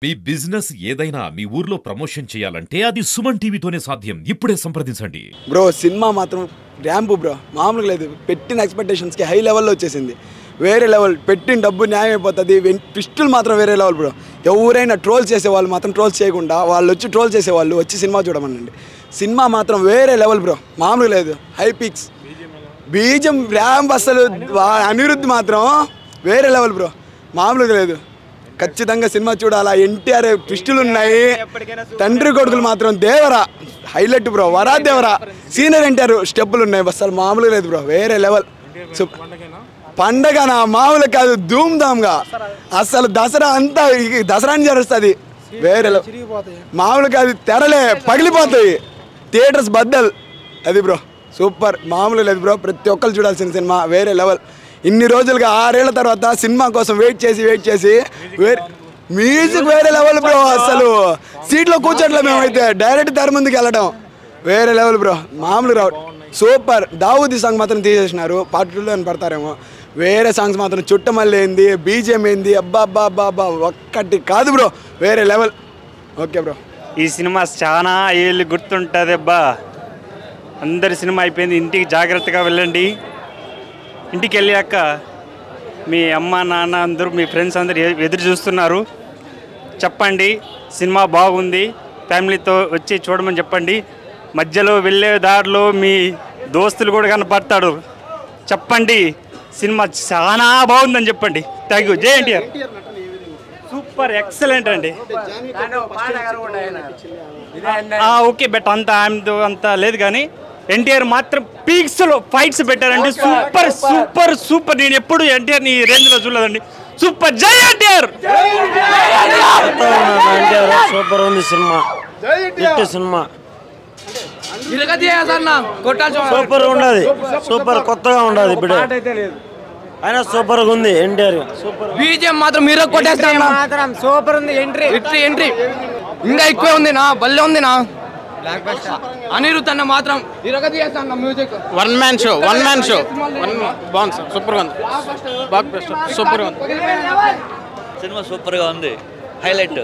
మీ business ఏదైనా మీ ఊర్లో promotion చేయాలంటే అది సుమన్ టీవీతోనే సాధ్యం. ఇప్పుడే సంప్రదించండి. బ్రో సినిమా మాత్రం ర్యాంపు బ్రో, మామూలుగా లేదు. పెట్టిన ఎక్స్పెక్టేషన్స్కి హై లెవెల్లో వచ్చేసింది. వేరే లెవెల్, పెట్టిన డబ్బు న్యాయం అయిపోతుంది. ట్విస్టులు మాత్రం వేరే లెవెల్ బ్రో. ఎవరైనా ట్రోల్ చేసేవాళ్ళు మాత్రం ట్రోల్స్ చేయకుండా వాళ్ళు వచ్చి ట్రోల్ చేసేవాళ్ళు వచ్చి సినిమా చూడమనండి. సినిమా మాత్రం వేరే లెవెల్ బ్రో, మామూలుగా లేదు. హై పిక్స్ బీజం ర్యాంప్, అసలు అనిరుద్ధ్ మాత్రం వేరే లెవెల్ బ్రో, మామూలుగా లేదు. ఖచ్చితంగా సినిమా చూడాలా. ఎన్టీఆర్ ట్విస్టులు ఉన్నాయి. తండ్రి కొడుకులు మాత్రం దేవరా హైలైట్ బ్రో. వరా దేవరా సీనియర్ ఎన్టీఆర్ స్టెప్పులు ఉన్నాయి. అసలు మామూలుగా లేదు బ్రో, వేరే లెవెల్. పండగనా మామూలు కాదు, ధూమ్ ధామ్గా. అసలు దసరా అంతా దసరాని జరుస్తుంది. వేరే మామూలు కాదు, తెరలే పగిలిపోతాయి, థియేటర్స్ బద్దల్. అది బ్రో సూపర్, మామూలు లేదు బ్రో. ప్రతి ఒక్కరు చూడాల్సిన సినిమా, వేరే లెవెల్. ఇన్ని రోజులుగా 6 ఏళ్ల తర్వాత సినిమా కోసం వెయిట్ చేసి మ్యూజిక్ వేరే లెవెల్ బ్రో. అసలు సీట్లో కూర్చోట్లే మేమైతే, డైరెక్ట్ తెర ముందుకు వెళ్ళడం వేరే లెవెల్ బ్రో, మామూలు రావు. సూపర్. దావూదీ సాంగ్ మాత్రం తీసేసినారు, పార్ట్ 2లో పడతారేమో. వేరే సాంగ్స్ మాత్రం చుట్టమల్లి ఏంది, బీజిఎం ఏంది, అబ్బా అబ్బా అబ్బా అబ్బా ఒక్కటి కాదు బ్రో, వేరే లెవెల్. ఓకే బ్రో, ఈ సినిమా చాలా ఏళ్ళు గుర్తుంటుంది అబ్బా. అందరి సినిమా అయిపోయింది, ఇంటికి జాగ్రత్తగా వెళ్ళండి. ఇంటికి వెళ్ళాక మీ అమ్మ నాన్న అందరూ మీ ఫ్రెండ్స్ అందరూ ఎదురు చూస్తున్నారు. చెప్పండి సినిమా బాగుంది, ఫ్యామిలీతో వచ్చి చూడమని చెప్పండి. మధ్యలో వెళ్ళే దారిలో మీ దోస్తులు కూడా కనపడతాడు, చెప్పండి సినిమా చాలా బాగుందని చెప్పండి. Thank you. జై ఎన్టీఆర్. సూపర్ ఎక్సలెంట్ అండి. ఓకే బట్ అంత లేదు కానీ ఎన్టీఆర్ మాత్రం పీక్స్లో ఫైట్స్ పెట్టారండి. Super super super. నేను ఎప్పుడు ఎన్టీఆర్ని ఈ రేంజ్లో చూడలేదండి. సూపర్. జై ఎన్టీఆర్. సూపర్ ఉంది సినిమా, సినిమా సూపర్ ఉండదు, సూపర్ కొత్తగా ఉండదు. ఇప్పుడే అయినా సూపర్ ఉంది ఎన్టీఆర్. సూపర్. బీజిఎం మాత్రం మీరు కొట్టేస్తాను, సూపర్ ఉంది. ఎంట్రీ ఇంకా ఎక్కువ ఉంది నా, బల్లే ఉంది నా. అనిరుద్ధ్ అన్న మాత్రం మ్యూజిక్ వన్ మ్యాన్ షో బాగుంది, సూపర్గా ఉంది, సూపర్గా ఉంది. సినిమా సూపర్గా ఉంది, హైలైట్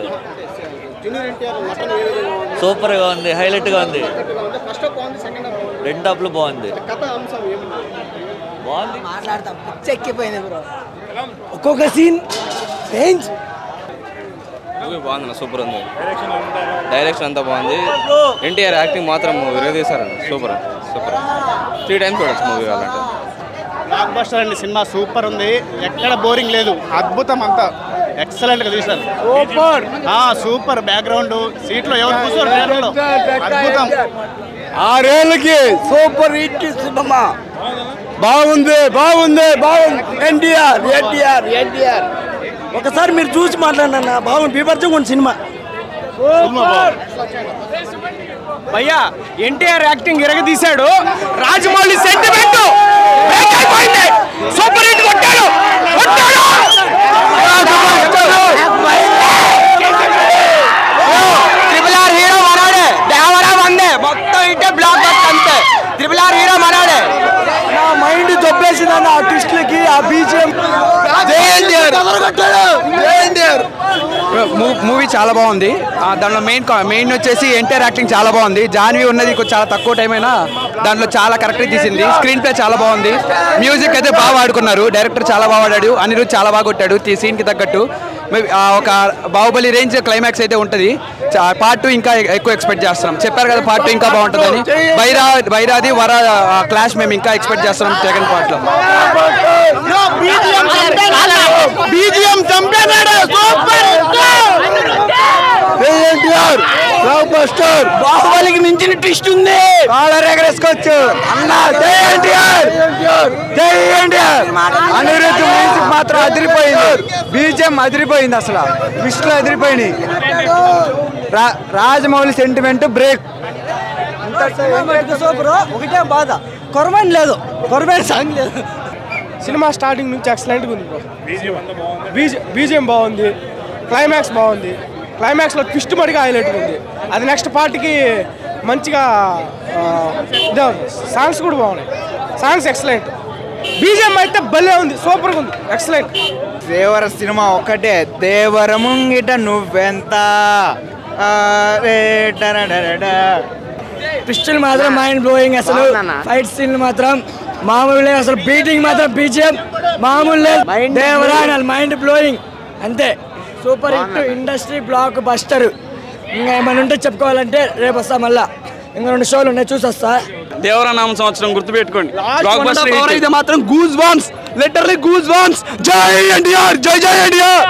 సూపర్గా ఉంది, హైలైట్గా ఉంది. రెండు హాఫ్లు బాగుంది. చెక్కిపోయింది బ్రో, ఒక్కొక్క సీన్ రేంజ్. బాగుంది, సూపర్ ఉంది. డైరెక్షన్ అంతా బాగుంది. ఎన్టీఆర్ యాక్టింగ్ మాత్రం విరగదీశారండి. సూపర్ 3 టైమ్స్ చూడొచ్చు మూవీ కావాలంటే. బ్లాక్ బస్టర్ అండి, సినిమా సూపర్ ఉంది, ఎక్కడ బోరింగ్ లేదు, అద్భుతం, అంతా ఎక్సలెంట్ గా తీశారు. సూపర్. బ్యాక్గ్రౌండ్ సీట్లో ఎవరు కూర్చోరు, అద్భుతం. 6 ఏళ్ళకి సూపర్ హిట్ సినిమా. బాగుంది. ఎన్టీఆర్ ఒకసారి మీరు చూసి మాట్లాడినా బాగుంది, బీభత్సంగా ఉంది సినిమా. భయ్యా ఎన్టీఆర్ యాక్టింగ్ ఇరగదీశాడు. రాజమౌళి సెంటిమెంట్ సూపర్ హిట్ కొట్టాడు. RRR హీరో మనాడే, దేవరా వందే మొత్తం ఇటే బ్లాక్ బస్టర్ అంతే. RRR హీరో మనాడే. నా మైండ్ దొబ్బేసిందన్న ఆ ట్విస్ట్లకి, ఆ బీజిఎం. మూవీ చాలా బాగుంది. దాంట్లో మెయిన్ వచ్చేసి ఎన్టీఆర్ యాక్టింగ్ చాలా బాగుంది. జాన్వీ ఉన్నది చాలా తక్కువ టైం అయినా దాంట్లో చాలా కరెక్ట్గా తీసింది. స్క్రీన్ ప్లే చాలా బాగుంది. మ్యూజిక్ అయితే బాగా వాడుకున్నారు. డైరెక్టర్ చాలా బాగా వాడాడు. అనిరుద్ధ్ చాలా బాగా కొట్టాడు సీన్కి తగ్గట్టు. ఒక బాహుబలి రేంజ్ క్లైమాక్స్ అయితే ఉంటుంది. పార్ట్ 2 ఇంకా ఎక్కువ ఎక్స్పెక్ట్ చేస్తున్నాం. చెప్పారు కదా పార్ట్ 2 ఇంకా బాగుంటుందని. వైరాది వర క్లాష్ మేము ఇంకా ఎక్స్పెక్ట్ చేస్తున్నాం సెకండ్ పార్ట్లో. బాహుబలికి మించిన ట్విస్ట్ ఉంది. కాలర్ ఎగరేసుకోవచ్చు అన్న. జై ఎన్టీఆర్. అనిరుద్ధ్ మ్యూజిక్ మాత్రం అదిరిపోయింది, బీజిఎం అదిరిపోయింది, అసలు ట్విస్ట్లు అదిరిపోయినాయి. Rajamouli sentiment break. సూపర్. ఒకటే బాధ, కొరమైన లేదు, కొరమైన సాంగ్ లేదు. సినిమా స్టార్టింగ్ నుంచి ఎక్సలెంట్గా ఉంది బ్రో. బీజిఎం బాగుంది, క్లైమాక్స్ బాగుంది. క్లైమాక్స్లో ట్విస్ట్ మడిగా హైలైట్గా ఉంది. అది నెక్స్ట్ పార్ట్కి మంచిగా సాంగ్స్ కూడా బాగున్నాయి. Songs excellent. బీజిఎం అయితే భలే ఉంది, సూపర్గా ఉంది, ఎక్సలెంట్. దేవర సినిమా ఒక్కటే, దేవర ముంగిట నువ్వెంత, పిస్టల్ మాత్రం మైండ్ బ్లోయింగ్, అసలు ఫైట్ సీన్ మాత్రం మామూలు లేదు, అసలు బీటింగ్ మాత్రం బీజిఎం మామూలు లేదు. దేవరా మైండ్ బ్లోయింగ్ అంతే, super hit, industry block buster. ఇంకా ఏమైనా ఉంటే చెప్పుకోవాలంటే రేపు వస్తా, మళ్ళా ఇంకా 2 షోలు ఉన్నాయి, చూసొస్తా. దేవరా నామ సంవత్సరం గుర్తుపెట్టుకోండి, ఇది మాత్రం goose bumps, literally goose bumps. జై ఎన్టీఆర్, జై జై ఎన్టీఆర్,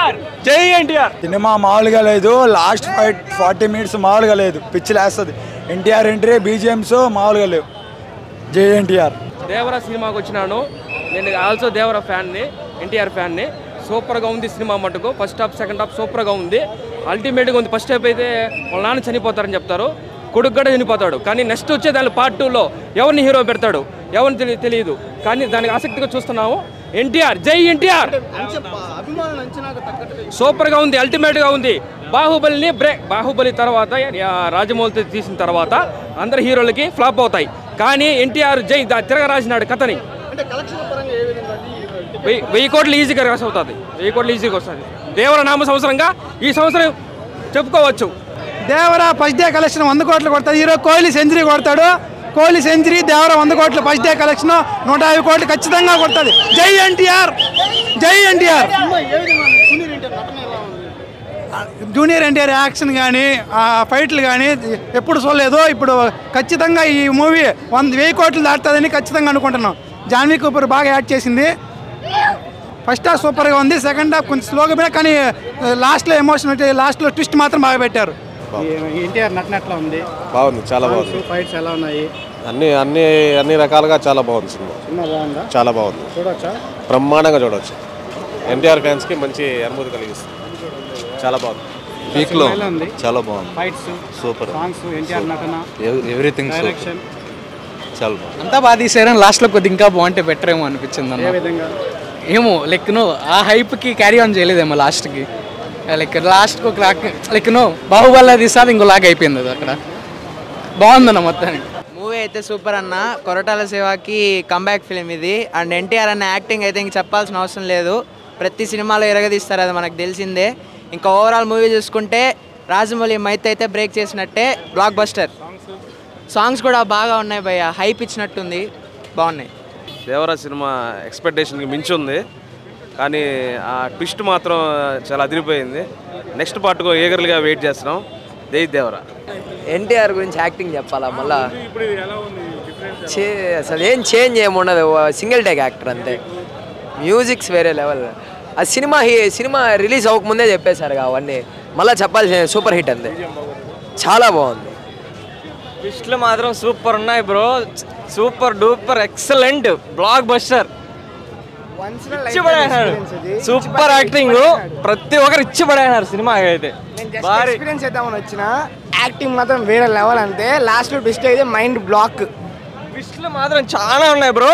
జై ఎన్టీఆర్. సినిమా మామూలుగా లేదు, లాస్ట్ 40 మినిట్స్ మామూలుగా లేదు, పిచ్చి లేస్తుంది. ఎన్టీఆర్ ఎంట్రీ, బీజిఎంస్ మామూలుగా లేవు. జై ఎన్టీఆర్. దేవరా సినిమాకి వచ్చినాను, నేను ఆల్సో దేవరా ఫ్యాన్ని, ఎన్టీఆర్ ఫ్యాన్ని. సూపర్గా ఉంది సినిమా మటుకు, ఫస్ట్ హాఫ్ సెకండ్ హాఫ్ సూపర్గా ఉంది, అల్టిమేట్గా ఉంది. ఫస్ట్ హాఫ్ అయితే వాళ్ళ నాన్న చనిపోతారని చెప్తారు, కొడుకు కూడా చనిపోతాడు. కానీ నెక్స్ట్ వచ్చే దాని పార్ట్ 2లో ఎవరిని హీరో పెడతాడు ఎవరిని తెలియదు, కానీ దానికి ఆసక్తిగా చూస్తున్నాము. ఎన్టీఆర్, జై ఎన్టీఆర్. సూపర్గా ఉంది, అల్టిమేట్గా ఉంది. బాహుబలి తర్వాత రాజమౌళితో తీసిన తర్వాత అందరి హీరోలకి ఫ్లాప్ అవుతాయి, కానీ ఎన్టీఆర్ జై తిరగరాసినాడు కథని. 1000 కోట్లు ఈజీగా రాసి అవుతుంది, 1000 కోట్లు ఈజీగా వస్తుంది. దేవర నామ సంవత్సరంగా ఈ సంవత్సరం చెప్పుకోవచ్చు. దేవరా ఫస్ట్ డే కలెక్షన్ 100 కోట్లు కొడతాడు. హీరో కోహ్లీ సెంచరీ కొడతాడు, కోహ్లీ సెంచరీ, దేవరా 100 కోట్లు ఫస్ట్ డే కలెక్షన్ 150 కోట్లు ఖచ్చితంగా కొడుతుంది. జై ఎన్టీఆర్, జై ఎన్టీఆర్. జూనియర్ ఎన్టీఆర్ యాక్షన్ కానీ ఫైట్లు కానీ ఎప్పుడు చూడలేదు, ఇప్పుడు ఖచ్చితంగా ఈ మూవీ 1000 కోట్లు దాటుతుందని ఖచ్చితంగా అనుకుంటున్నాం. జాన్వీ కపూర్ బాగా యాడ్ చేసింది. ఫస్ట్ హాఫ్ సూపర్గా ఉంది, సెకండ్ హాఫ్ కొంచెం స్లోగా పోయినా, కానీ లాస్ట్లో ఎమోషన్ అంటే లాస్ట్లో ట్విస్ట్ మాత్రం బాగా పెట్టారు. ఎన్టీఆర్ నటన ఎట్లా ఉంది? బాగుంది, చాలా బాగుంది. ఫైట్స్ ఎలా ఉన్నాయి? అన్ని రకాలుగా చాలా బాగుంది సినిమా. సినిమా బాగుందా? చాలా బాగుంది, చూడొచ్చా? బ్రహ్మాండంగా చూడవచ్చు. ఎన్టీఆర్ ఫ్యాన్స్కి మంచి అనుభూతి కలిగిస్తుంది. చాలా బాగుంది, పీక్లో ఉంది, చాలా బాగుంది. ఫైట్స్ సూపర్, సాంగ్స్, ఎన్టీఆర్ నటన, ఎవ్రీథింగ్ డైరెక్షన్ చాలా బాగుంది. అంతా బాగా తీసారని లాస్ట్లో కొద్ది ఇంకా బాగుంటే బెటర్ ఏమో అనిపించింది ఏ అన్న. విధంగా? ఏమో లైక్ నో ఆ హైప్కి క్యారీ ఆన్ చేయలేదేమో లాస్ట్కి, లాస్ట్కి ఒక లైక్ నో బాహుబలి తీసాది ఇంకో లాగా అయిపోయింది అది అక్కడ. బాగుందన్న మొత్తానికి. మూవీ అయితే సూపర్ అన్న, కొరటాల శివకి కంబ్యాక్ ఫిలిం ఇది. అండ్ ఎన్టీఆర్ అన్న యాక్టింగ్ అయితే ఇంక చెప్పాల్సిన అవసరం లేదు, ప్రతి సినిమాలో ఎరగదీస్తారు, అది మనకు తెలిసిందే. ఇంకా ఓవరాల్ మూవీ చూసుకుంటే రాజమౌళి మైత్ అయితే బ్రేక్ చేసినట్టే, బ్లాక్ బస్టర్. సాంగ్స్ కూడా బాగా ఉన్నాయి భయ్య, హైప్ ఇచ్చినట్టుంది, బాగున్నాయి. దేవరా సినిమా ఎక్స్పెక్టేషన్కి మించి ఉంది, కానీ ఆ ట్విస్ట్ మాత్రం చాలా అదిరిపోయింది. నెక్స్ట్ పార్ట్కు ఏగర్లుగా వెయిట్ చేస్తున్నాం. జై దేవరా. ఎన్టీఆర్ గురించి యాక్టింగ్ చెప్పాలా మళ్ళా? అసలు ఏం చేంజ్ ఏముండదు, సింగిల్ టేక్ యాక్టర్ అంతే. మ్యూజిక్స్ వేరే లెవెల్. ఆ సినిమా రిలీజ్ అవ్వకముందే చెప్పేశారు అవన్నీ, మళ్ళీ చెప్పాల్సిన సూపర్ హిట్ అంతే, చాలా బాగుంది. ట్విస్ట్లు మాత్రం సూపర్ ఉన్నాయి bro, super duper excellent, block buster. Super acting, ప్రతి ఒక్కరు ఇచ్చి పడేనారు సినిమా అయితే. ఎక్స్పీరియన్స్ చేద్దామని వచ్చిన యాక్టింగ్ మాత్రం వేరే లెవెల్ అంతే. లాస్ట్ ట్విస్ట్ అయితే మైండ్ బ్లాక్. ట్విస్ట్లు మాత్రం చాలా ఉన్నాయి బ్రో,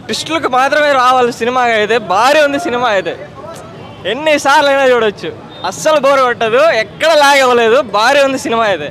ట్విస్ట్లకు మాత్రమే రావాలి సినిమా అయితే. భారీ ఉంది సినిమా అయితే, ఎన్నిసార్లు అయినా చూడొచ్చు, అస్సలు బోర్ కొట్టదు, ఎక్కడ లాగ్ అవ్వలేదు. భారీ ఉంది సినిమా అయితే.